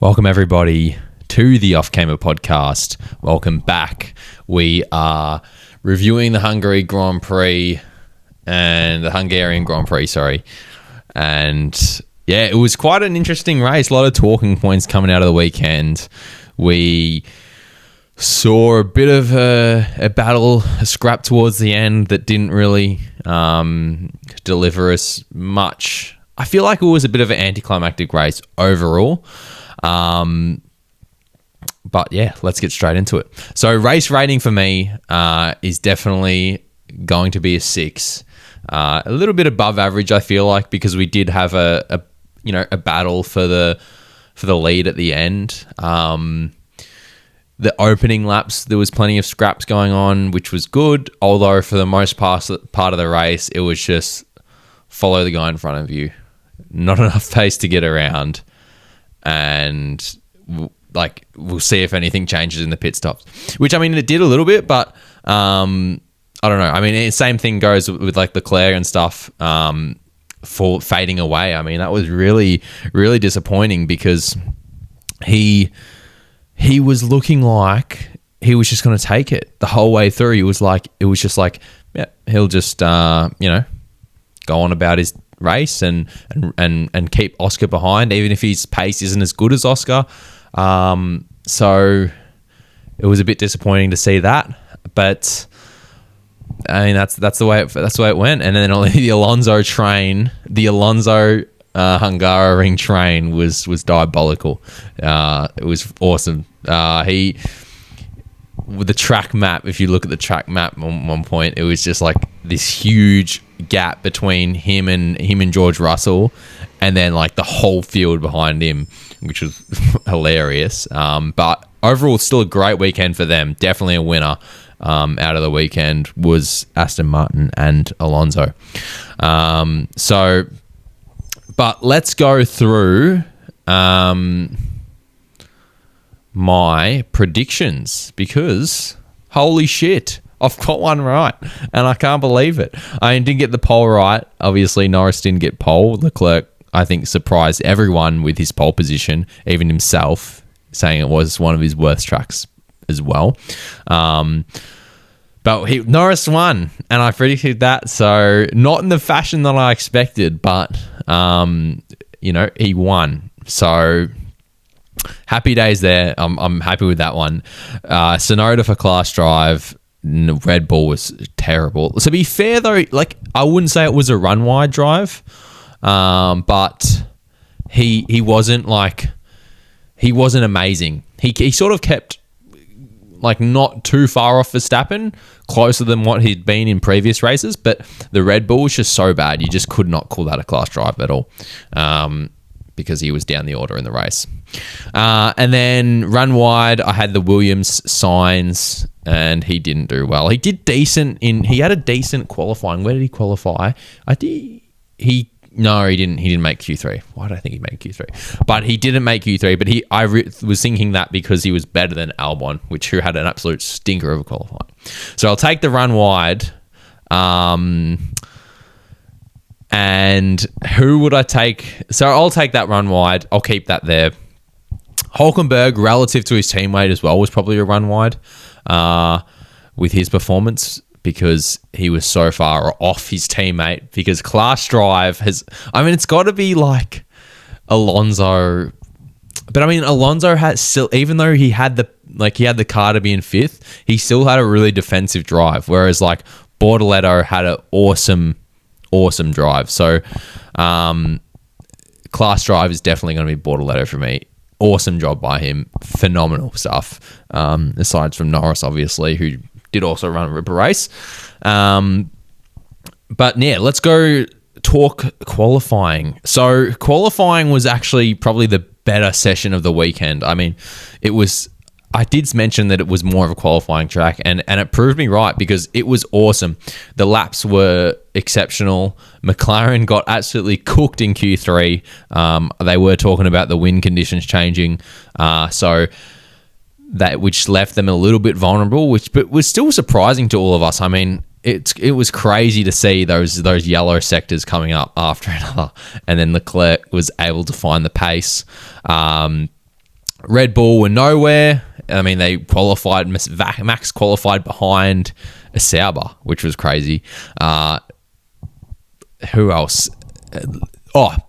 Welcome everybody to the Off Camber Podcast. Welcome back. We are reviewing the Hungarian Grand Prix. And yeah, it was quite an interesting race. A lot of talking points coming out of the weekend. We saw a bit of a battle, a scrap towards the end that didn't really deliver us much. I feel like it was a bit of an anticlimactic race overall. But yeah, let's get straight into it. So race rating for me is definitely going to be a 6. A little bit above average, I feel like, because we did have a battle for the lead at the end. The opening laps, there was plenty of scraps going on, which was good. Although for the most part of the race, it was just follow the guy in front of you. Not enough pace to get around. And we'll see if anything changes in the pit stops, which I mean it did a little bit, but I don't know. I mean, same thing goes with like Leclerc and stuff for fading away. I mean, that was really, really disappointing because he was looking like he was just going to take it the whole way through. It was just like, yeah, he'll just go on about his race and keep Oscar behind, even if his pace isn't as good as Oscar. So it was a bit disappointing to see that, but I mean that's the way it went. And then the Alonso Hungaroring train was diabolical. It was awesome. With the track map, if you look at the track map on one point, it was just like this huge gap between him and George Russell, and then like the whole field behind him, which was hilarious. But overall, still a great weekend for them. Definitely a winner out of the weekend was Aston Martin and Alonso. But let's go through my predictions, because holy shit, I've got one right and I can't believe it. I didn't get the pole right. Obviously, Norris didn't get pole. Leclerc, I think, surprised everyone with his pole position, even himself, saying it was one of his worst tracks as well. But Norris won, and I predicted that, so not in the fashion that I expected, but he won. So happy days there. I'm happy with that one. Sonoda for class drive. Red Bull was terrible. To be fair though, like I wouldn't say it was a run wide drive, but he wasn't amazing. He sort of kept like not too far off Verstappen, closer than what he'd been in previous races, but the Red Bull was just so bad you just could not call that a class drive at all. Because he was down the order in the race. And then run wide, I had the Williams Sainz, and he didn't do well. He did decent he had a decent qualifying. Where did he qualify? He didn't make Q3. Why did I think he made Q3? But he didn't make Q3, but I was thinking that because he was better than Albon, who had an absolute stinker of a qualifying. So I'll take the run wide. And who would I take? So I'll take that run wide. I'll keep that there. Hülkenberg, relative to his teammate as well, was probably a run wide with his performance, because he was so far off his teammate. Because class drive it's got to be like Alonso. But I mean, Alonso had still, even though he had the car to be in 5th, he still had a really defensive drive. Whereas like Bortoletto had an awesome drive. So class drive is definitely going to be Bortoletto for me. Awesome job by him. Phenomenal stuff. Aside from Norris, obviously, who did also run a ripper race. But yeah, let's go talk qualifying. So qualifying was actually probably the better session of the weekend. I mean, I did mention that it was more of a qualifying track, and it proved me right, because it was awesome. The laps were exceptional. McLaren got absolutely cooked in Q3. They were talking about the wind conditions changing, which left them a little bit vulnerable, but was still surprising to all of us. I mean, it was crazy to see those yellow sectors coming up after another, and then Leclerc was able to find the pace. Red Bull were nowhere. I mean, they qualified, Max qualified behind a Sauber, which was crazy. Who else?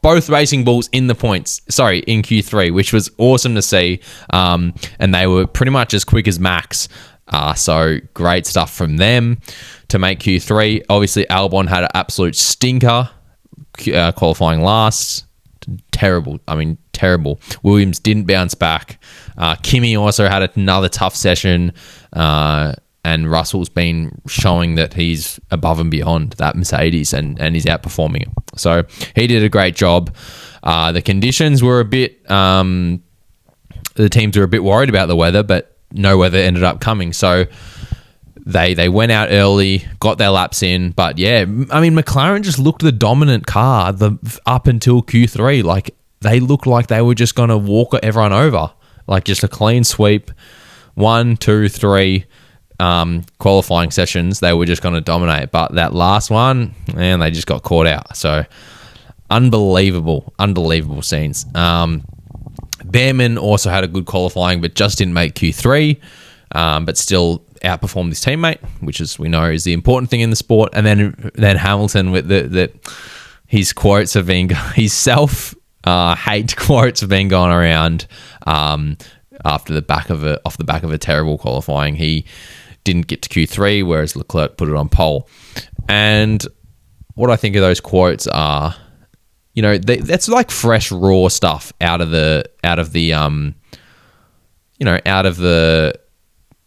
Both Racing Bulls in the points. Sorry, in Q3, which was awesome to see. And they were pretty much as quick as Max. So great stuff from them to make Q3. Obviously, Albon had an absolute stinker, qualifying last. Terrible. I mean, terrible. Williams didn't bounce back. Kimi also had another tough session. And Russell's been showing that he's above and beyond that Mercedes and he's outperforming it. So he did a great job. The conditions were a bit... the teams were a bit worried about the weather, but no weather ended up coming. So they went out early, got their laps in. But yeah, I mean, McLaren just looked the dominant car up until Q3. Like, they looked like they were just going to walk everyone over. Like, just a clean sweep. 1, 2, 3... qualifying sessions, they were just going to dominate. But that last one, man, they just got caught out. So unbelievable scenes. Behrman also had a good qualifying, but just didn't make Q3, but still outperformed his teammate, which is, we know, is the important thing in the sport. And then Hamilton with his quotes have been, his self-hate quotes have been going around off the back of a terrible qualifying. He didn't get to Q3, whereas Leclerc put it on pole. And what I think of those quotes are, that's like fresh, raw stuff out of the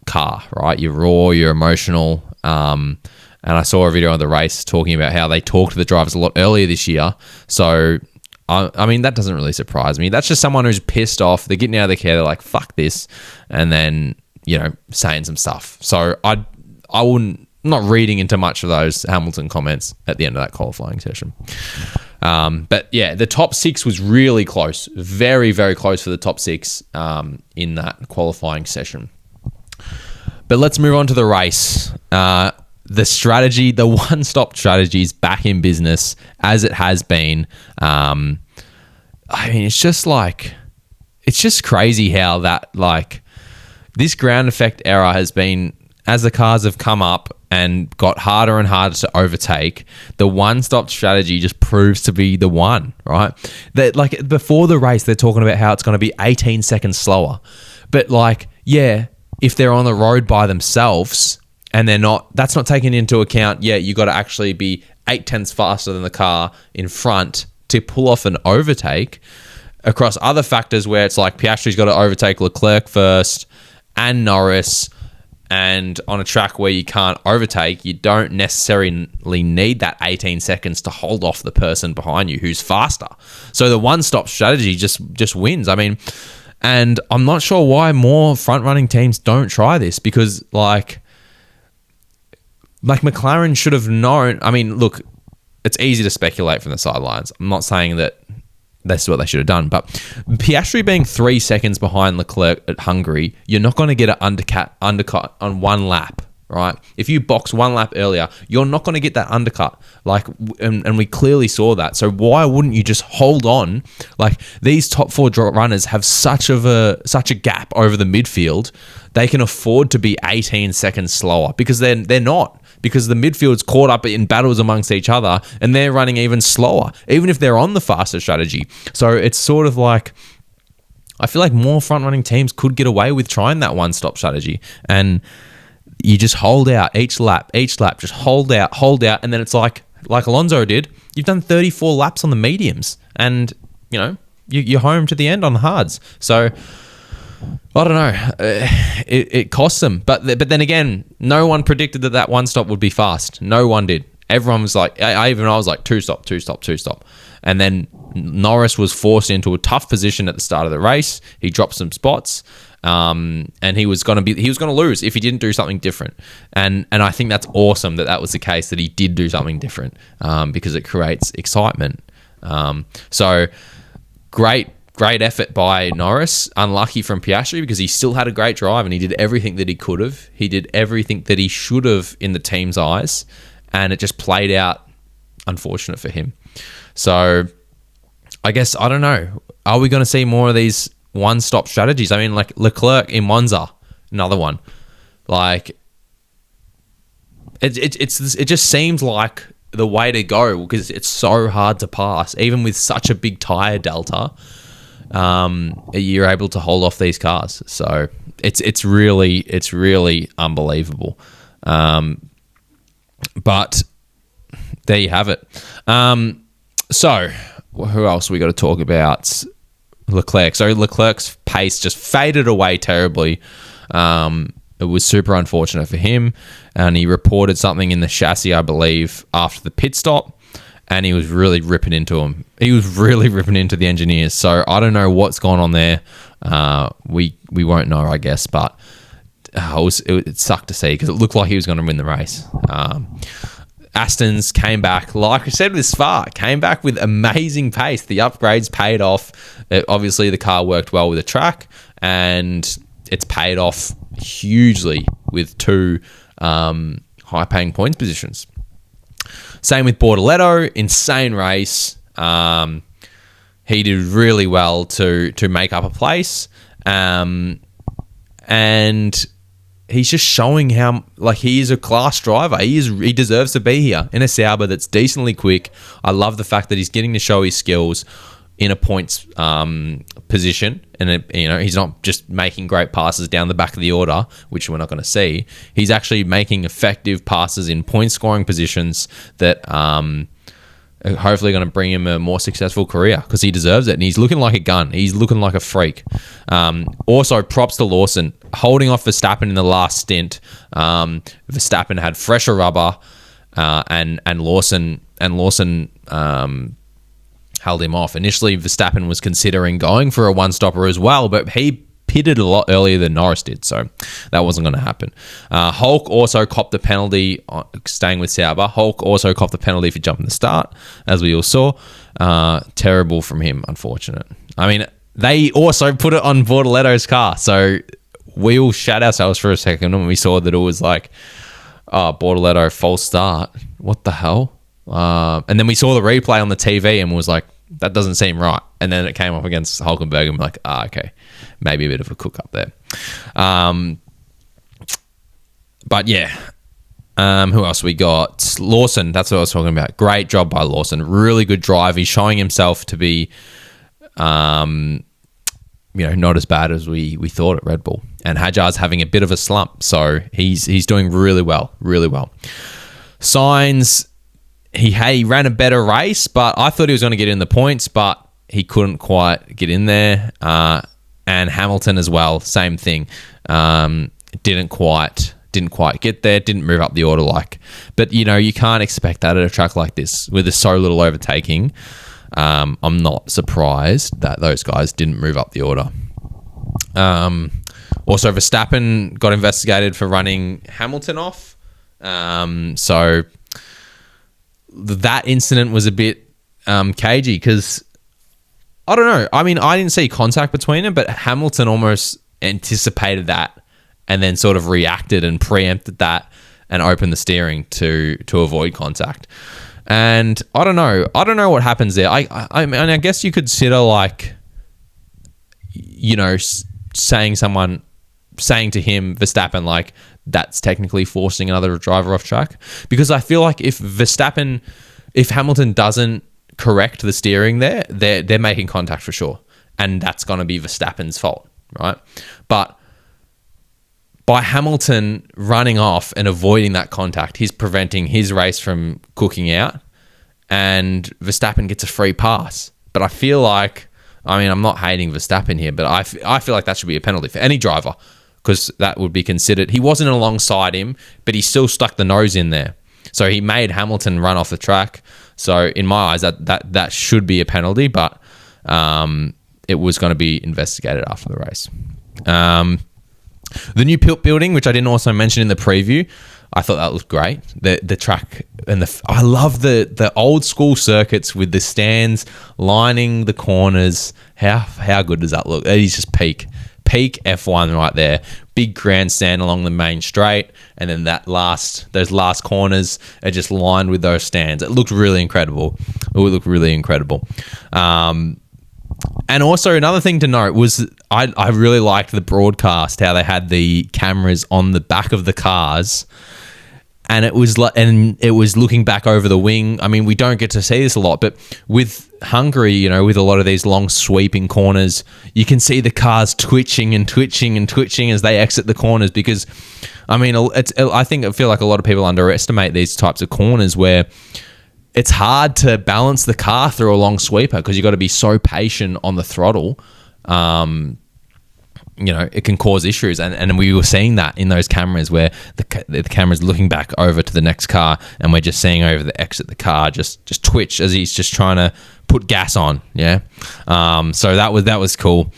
car, right? You're raw, you're emotional. And I saw a video of the race talking about how they talked to the drivers a lot earlier this year. So, I mean, that doesn't really surprise me. That's just someone who's pissed off. They're getting out of their car. They're like, fuck this. And then, saying some stuff. So I wouldn't, not reading into much of those Hamilton comments at the end of that qualifying session. But yeah, the top 6 was really close. Very, very close for the top 6 in that qualifying session. But let's move on to the race. The strategy, the one-stop strategy is back in business as it has been. I mean, it's just crazy how that, this ground effect era has been, as the cars have come up and got harder and harder to overtake, the one-stop strategy just proves to be the one, right? That, before the race, they're talking about how it's going to be 18 seconds slower. But, if they're on the road by themselves and that's not taken into account, you got to actually be 0.8 faster than the car in front to pull off an overtake across other factors where it's like Piastri's got to overtake Leclerc first and Norris, and on a track where you can't overtake, you don't necessarily need that 18 seconds to hold off the person behind you who's faster. So the one-stop strategy just wins. I mean, and I'm not sure why more front-running teams don't try this, because McLaren should have known. I mean, look, it's easy to speculate from the sidelines. I'm not saying that that's what they should have done, but Piastri being 3 seconds behind Leclerc at Hungary, you're not going to get an undercut on one lap, right? If you box one lap earlier, you're not going to get that undercut. And we clearly saw that. So why wouldn't you just hold on? These top 4 runners have such a gap over the midfield. They can afford to be 18 seconds slower, because they're not. Because the midfield's caught up in battles amongst each other and they're running even slower, even if they're on the faster strategy. So it's sort of I feel like more front-running teams could get away with trying that one-stop strategy. And you just hold out each lap, just hold out. And then it's like Alonso did. You've done 34 laps on the mediums and, you're home to the end on the hards. So I don't know. It costs them. But then again, no one predicted that one stop would be fast. No one did. Everyone was like, I was like, two stop. And then Norris was forced into a tough position at the start of the race. He dropped some spots. And he was going to lose if he didn't do something different. And I think that's awesome that was the case, that he did do something different, because it creates excitement. So great effort by Norris. Unlucky from Piastri, because he still had a great drive and he did everything that he could have. He did everything that he should have in the team's eyes, and it just played out unfortunate for him. So I guess, I don't know. Are we going to see more of these one-stop strategies. I mean, like Leclerc in Monza, another one. Like, it just seems like the way to go because it's so hard to pass, even with such a big tire delta. You're able to hold off these cars, so it's really unbelievable. But there you have it. So who else we got to talk about? Leclerc. So Leclerc's pace just faded away terribly. It was super unfortunate for him, and he reported something in the chassis, I believe, after the pit stop, and he was really ripping into him. He was really ripping into the engineers. So I don't know what's gone on there. We won't know, I guess, but it sucked to see because it looked like he was going to win the race. Aston's came back, like I said with Spa, came back with amazing pace. The upgrades paid off. Obviously, the car worked well with the track, and it's paid off hugely with 2 high-paying points positions. Same with Bortoleto, insane race. He did really well to make up a place, and he's just showing how he is a class driver. He deserves to be here in a Sauber that's decently quick. I love the fact that he's getting to show his skills in a points position, and he's not just making great passes down the back of the order, which we're not going to see. He's actually making effective passes in point scoring positions that are hopefully going to bring him a more successful career because he deserves it, and he's looking like a gun. He's looking like a freak. Also, props to Lawson holding off Verstappen in the last stint. Verstappen had fresher rubber, and Lawson held him off. Initially, Verstappen was considering going for a one-stopper as well, but he pitted a lot earlier than Norris did, so that wasn't going to happen. Hulk also copped the penalty, staying with Sauber. Hulk also copped the penalty for jumping the start, as we all saw. Terrible from him, unfortunate. I mean, they also put it on Bortoleto's car, so we all shat ourselves for a second when we saw that it was like, Bortoleto, false start. What the hell? And then we saw the replay on the TV and was like, that doesn't seem right. And then it came up against Hulkenberg and we're like, okay, maybe a bit of a cook up there. But yeah, who else we got? Lawson, that's what I was talking about. Great job by Lawson. Really good drive. He's showing himself to be, not as bad as we thought at Red Bull. And Hadjar's having a bit of a slump. So he's doing really well. Sainz, he ran a better race, but I thought he was going to get in the points, but he couldn't quite get in there. And Hamilton as well, same thing. Didn't quite get there, didn't move up the order but you can't expect that at a track like this with so little overtaking. I'm not surprised that those guys didn't move up the order. Also, Verstappen got investigated for running Hamilton off. So that incident was a bit cagey because I don't know. I mean, I didn't see contact between them, but Hamilton almost anticipated that and then sort of reacted and preempted that and opened the steering to avoid contact. And I don't know what happens there. I mean, I guess you could consider saying to him, Verstappen, that's technically forcing another driver off track. Because I feel like if Hamilton doesn't correct the steering there, they're making contact for sure. And that's going to be Verstappen's fault, right? But by Hamilton running off and avoiding that contact, he's preventing his race from cooking out, and Verstappen gets a free pass. But I feel like, I'm not hating Verstappen here, but I feel like that should be a penalty for any driver because that would be considered. He wasn't alongside him, but he still stuck the nose in there. So he made Hamilton run off the track. So in my eyes, that should be a penalty, but it was going to be investigated after the race. The new pit building, which I didn't also mention in the preview, I thought that looked great. The track and I love the old school circuits with the stands lining the corners. How good does that look? That is just peak F1 right there. Big grandstand along the main straight, and then those last corners are just lined with those stands. It looked really incredible. And also another thing to note was I really liked the broadcast, how they had the cameras on the back of the cars, and it was looking back over the wing. I mean, we don't get to see this a lot, but with Hungary, you know, with a lot of these long sweeping corners, you can see the cars twitching and twitching and twitching as they exit the corners because, I mean, I feel like a lot of people underestimate these types of corners where it's hard to balance the car through a long sweeper because you've got to be so patient on the throttle. You know, it can cause issues. And we were seeing that in those cameras where the camera's looking back over to the next car and we're just seeing over the exit the car just twitch as he's just trying to put gas on. Yeah. So that was cool.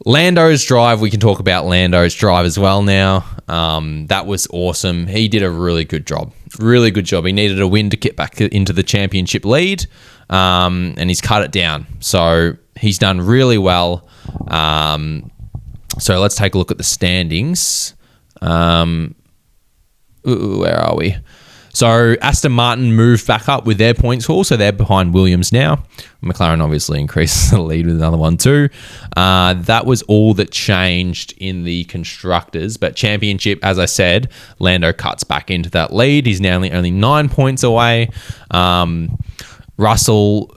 Lando's drive, we can talk about Lando's drive as well now. That was awesome. He did a really good job. Really good job. He needed a win to get back into the championship lead, and he's cut it down. So he's done really well. So let's take a look at the standings. Where are we? So Aston Martin moved back up with their points haul, so they're behind Williams now. McLaren obviously increases the lead with another one too. That was all that changed in the constructors, but championship, as I said, Lando cuts back into that lead. He's now only 9 points away. Russell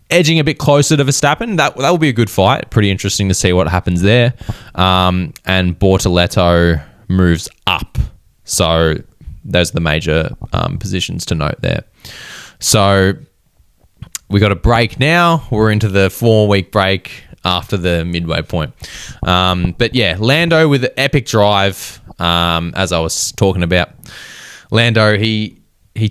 edging a bit closer to Verstappen. That will be a good fight. Pretty interesting to see what happens there. And Bortoletto moves up. So those are the major positions to note there. So we got a break now. We're into the 4-week break after the midway point. But yeah, Lando with an epic drive, as I was talking about. Lando, he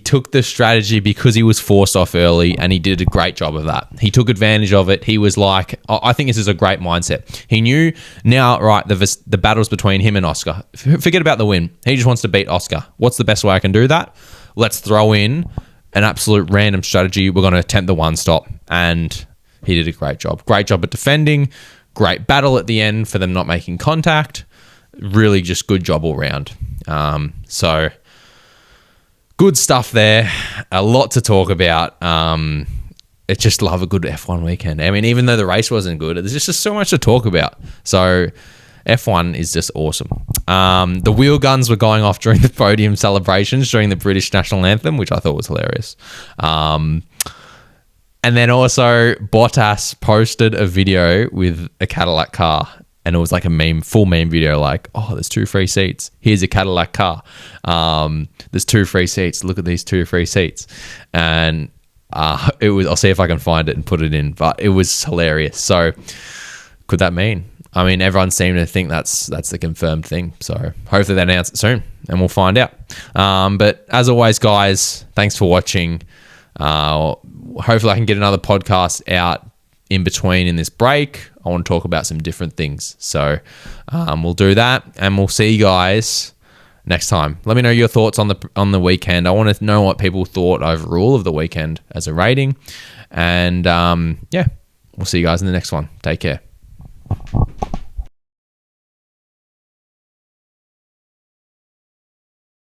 took the strategy because he was forced off early, and he did a great job of that. He took advantage of it. He was like, I think this is a great mindset. He knew now, right, the battle's between him and Oscar. Forget about the win. He just wants to beat Oscar. What's the best way I can do that? Let's throw in an absolute random strategy. We're going to attempt the one stop, and he did a great job. Great job at defending. Great battle at the end for them not making contact. Really just good job all round. So good stuff there. A lot to talk about. I just love a good F1 weekend. I mean, even though the race wasn't good, there's just so much to talk about. So F1 is just awesome. The wheel guns were going off during the podium celebrations during the British national anthem, which I thought was hilarious. And then also Bottas posted a video with a Cadillac car. And it was like a full meme video, like, oh, there's 2 free seats. Here's a Cadillac car. There's 2 free seats. Look at these 2 free seats. And it was. I'll see if I can find it and put it in. But it was hilarious. So, could that mean? I mean, everyone seemed to think that's the confirmed thing. So, hopefully they announce it soon, and we'll find out. But as always, guys, thanks for watching. Hopefully, I can get another podcast out in between in this break. I want to talk about some different things. So we'll do that, and we'll see you guys next time. Let me know your thoughts on the weekend. I want to know what people thought overall of the weekend as a rating. And yeah, we'll see you guys in the next one. Take care.